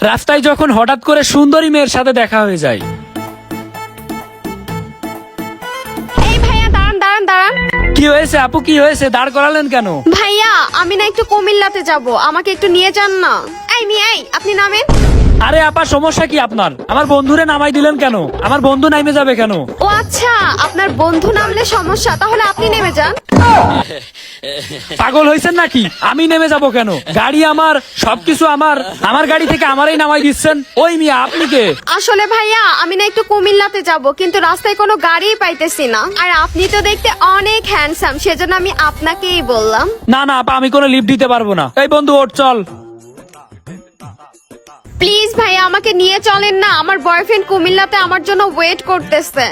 রাস্তায় যখন হঠাৎ করে সুন্দরী মেয়ের সাথে দেখা হয়ে যায়। এই ভাইয়া দাঁড়ান দাঁড়ান দাঁড়ান। কি হয়েছে আপু, কি হয়েছে, দাঁড় করালেন কেন? ভাইয়া আমি না একটু কুমিল্লাতে যাব, আমাকে একটু নিয়ে যান না। এই মেয়ে, এই আপনি নামেন। আরে আপা সমস্যা কি আপনার? আমার বন্ধুরে নামাই দিলেন কেন? আমার বন্ধু নামে যাবে কেন? ও আচ্ছা, আপনার বন্ধু নামলে সমস্যা, তাহলে আপনি নেমে যান। পাগল হয়েছেন নাকি? আমি নেমে যাব কেন? গাড়ি আমার, সবকিছু আমার। আমার গাড়ি থেকে আমারই নামাই দিচ্ছেন। ওই মিয়া আপনি কে? আসলে ভাইয়া আমি না একটু কুমিল্লাতে যাব, কিন্তু রাস্তায় কোনো গাড়িই পাইতেছি না। আর আপনি তো দেখতে অনেক হ্যান্ডসাম, সেজন্য আমি আপনাকেই বললাম। না না আপা, আমি কোনো লিফট দিতে পারবো না। এই বন্ধু ওঠ, চল। প্লিজ ভাইয়া আমাকে নিয়ে চলেন না, আমার বয়ফ্রেন্ড কুমিল্লাতে আমার জন্য ওয়েট করতেছে।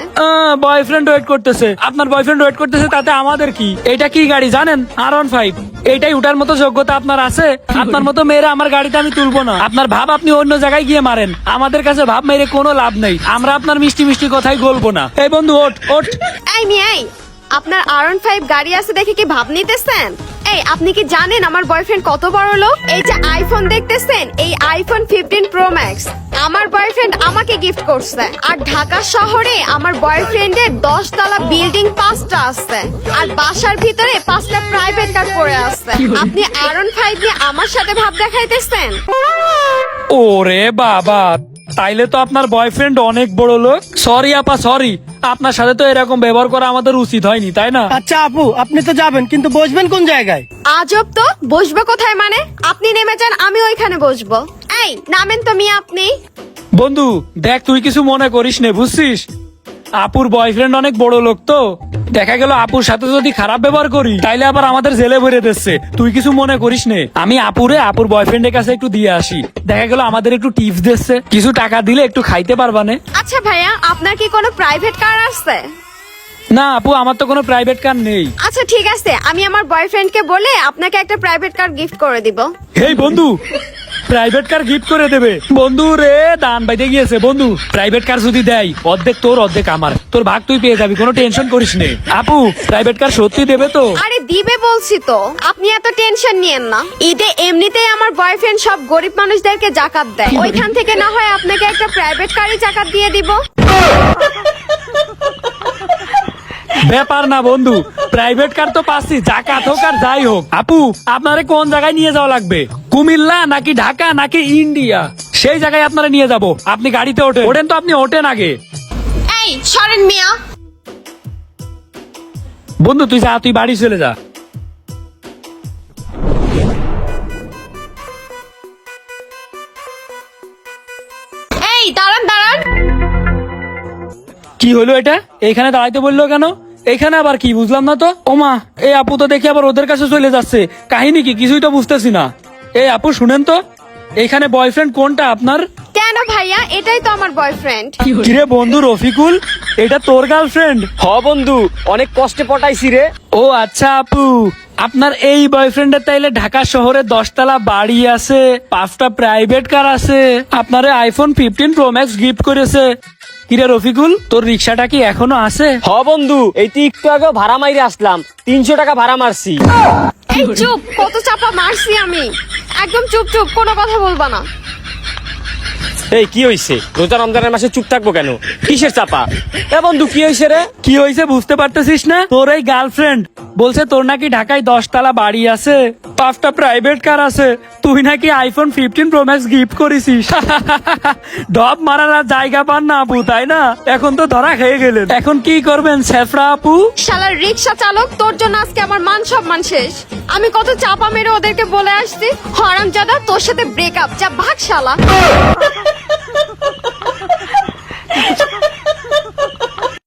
বয়ফ্রেন্ড ওয়েট করতেছে? আপনার বয়ফ্রেন্ড ওয়েট করতেছে, তাতে আমাদের কি? এটা কি গাড়ি জানেন? R15। এইটাই উঠার মতো যোগ্যতা আপনার আছে? আপনার মতো মেয়েরা আমার গাড়িতে আমি তুলবো না। আপনার ভাব আপনি অন্য জায়গায় গিয়ে মারেন, আমাদের কাছে ভাব মেরে কোনো লাভ নেই। আমরা আপনার মিষ্টি মিষ্টি কথাই গলবো না। এই বন্ধু ওঠ ওঠ। এই মেয়ে, আপনার R15 গাড়ি আছে দেখে কি ভাব নিতেছেন? এই আপনি কি জানেন আমার বয়ফ্রেন্ড কত বড় লোক? এই যে আইফোন দেখতেছেন, এই আইফোন 15 Pro Max আমার বয়ফ্রেন্ড আমাকে গিফট করছে। আর ঢাকা শহরে আমার বয়ফ্রেন্ডের 10 তলা বিল্ডিং 5টা আছে, আর বাসার ভিতরে 5টা প্রাইভেট কার পড়ে আছে। আপনি R15 নিয়ে আমার সাথে ভাব দেখাইতেছেন? ওরে বাবা, তাইলে তো আপনার বয়ফ্রেন্ড অনেক বড় লোক। সরি আপা সরি, আপনার সাথে তো এরকম ব্যবহার করা আমাদের উচিত হয়নি, তাই না? আচ্ছা আপু, আপনি তো যাবেন, কিন্তু বসবেন কোন জায়গায়? আজব তো, বসবো কোথায় মানে? আপনি নেমে যান, আমি ওইখানে বসবো। এই নামেন তো মিয়া আপনি। বন্ধু দেখ, তুই কিছু মনে করিস নে, বুঝছিস? আপুর বয়ফ্রেন্ড অনেক বড় লোক, তো দেখা গেল আপুর সাথে যদি খারাপ ব্যবহার করি তাইলে আবার আমাদের জেলে ভরে দিচ্ছে। তুই কিছু মনে করিস নে, আমি আপুর বয়ফ্রেন্ডের কাছে একটু দিয়ে আসি। দেখা গেল আমাদের একটু টিপস দিচ্ছে, কিছু টাকা দিলে একটু খাইতে পারবানে। আচ্ছা ভাইয়া, আপনার কি কোনো প্রাইভেট কার আছে? না আপু, আমার তো কোনো প্রাইভেট কার নেই। আচ্ছা ঠিক আছে, আমি আমার বয়ফ্রেন্ডকে বলে আপনাকে একটা প্রাইভেট কার গিফট করে দিব। হেই বন্ধু, প্রাইভেট কার গিফট করে দেবে? বন্ধু রে দান বাইতে গিয়েছে। বন্ধু প্রাইভেট কার যদি দেয়, অর্ধেক তোর অর্ধেক আমার, তোর ভাগ তুই পেয়ে যাবি, কোনো টেনশন করিস নে। আপু প্রাইভেট কার সত্যি দেবে তো? আরে দিবে বলছি তো, আপনি এত টেনশন নিয়েন না। ঈদে এমনিতেই আমার বয়ফ্রেন্ড সব গরিব মানুষদেরকে জাকাত দেয়, ওইখান থেকে না হয় আপনাকে একটা প্রাইভেট কারই জাকাত দিয়ে দিব। ব্যাপার না বন্ধু, প্রাইভেট কার তো পাচ্ছি, জাকাত হোক আর যাই হোক। আপু আপনারে কোন জায়গায় নিয়ে যাওয়া লাগবে? কুমিল্লা নাকি ঢাকা নাকি ইন্ডিয়া? সেই জায়গায় আপনারা নিয়ে যাব। আপনি গাড়িতে ওঠেন তো, আপনি ওঠেন আগে। এই সরেন মিয়া। বন্ধু তুই যা, তুই বাড়ি চলে যা। এই দাঁড়ান দাঁড়ান। কি হলো এটা? এইখানে দাঁড়াইতে বললো কেন? এইখানে আবার কি, বুঝলাম না তো। ওমা, এই আপু তো দেখি আবার ওদের কাছে চলে যাচ্ছে। কাহিনী কি, কিছুই তো বুঝতেছি না। এই আপু শুনেন তো, এইখানে বয়ফ্রেন্ড কোনটা আপনার? কেন ভাইয়া, এটাই তো আমার বয়ফ্রেন্ড। কিরে বন্ধু রফিকুল, এটা তোর গার্লফ্রেন্ড? হ বন্ধু, অনেক কষ্টে পটাইছি রে। ও আচ্ছা আপু, আপনার এই বয়ফ্রেন্ডের তাইলে ঢাকা শহরে 10 তলা বাড়ি আছে, 5টা প্রাইভেট কার আছে, আপনারে আইফোন 15 Pro Max গিফট করেছে। কিরে রফিকুল, তোর রিক্সাটা কি এখনো আছে? হ বন্ধু, এই তো একটু আগে ভাড়া মাইরে আসলাম, 300 টাকা ভাড়া মারছি। এই চুপ, কত চাপা মারছি আমি। একদম চুপ চুপ, কোনো কথা বলবা না। এই কি হইছে? রোজা রমজানের মাসে চুপ থাকবো কেন? কিসের চাপা? এ বন্ধু কি হইছে রে? কি হয়েছে বুঝতে পারতেছিস না? তোর এই গার্লফ্রেন্ড বলছে তোর নাকি ঢাকায় 10 তলা বাড়ি আছে, 5টা প্রাইভেট কার আছে, তুই নাকি আইফোন 15 Pro Max গিফট করেছিস। ডব মারার আর জায়গা পান না আপু, তাই না? এখন তো ধরা খেয়ে গেলেন, এখন কি করবেন স্যাফরা আপু? শালার রিক্সা চালক, তোর জন্য আজকে আমার মান সম্মান শেষ। আমি কত চাপা মেরে ওদেরকে বলে আসছি, হরামজাদা তোর সাথে ব্রেকআপ, যা ভাগ শালা।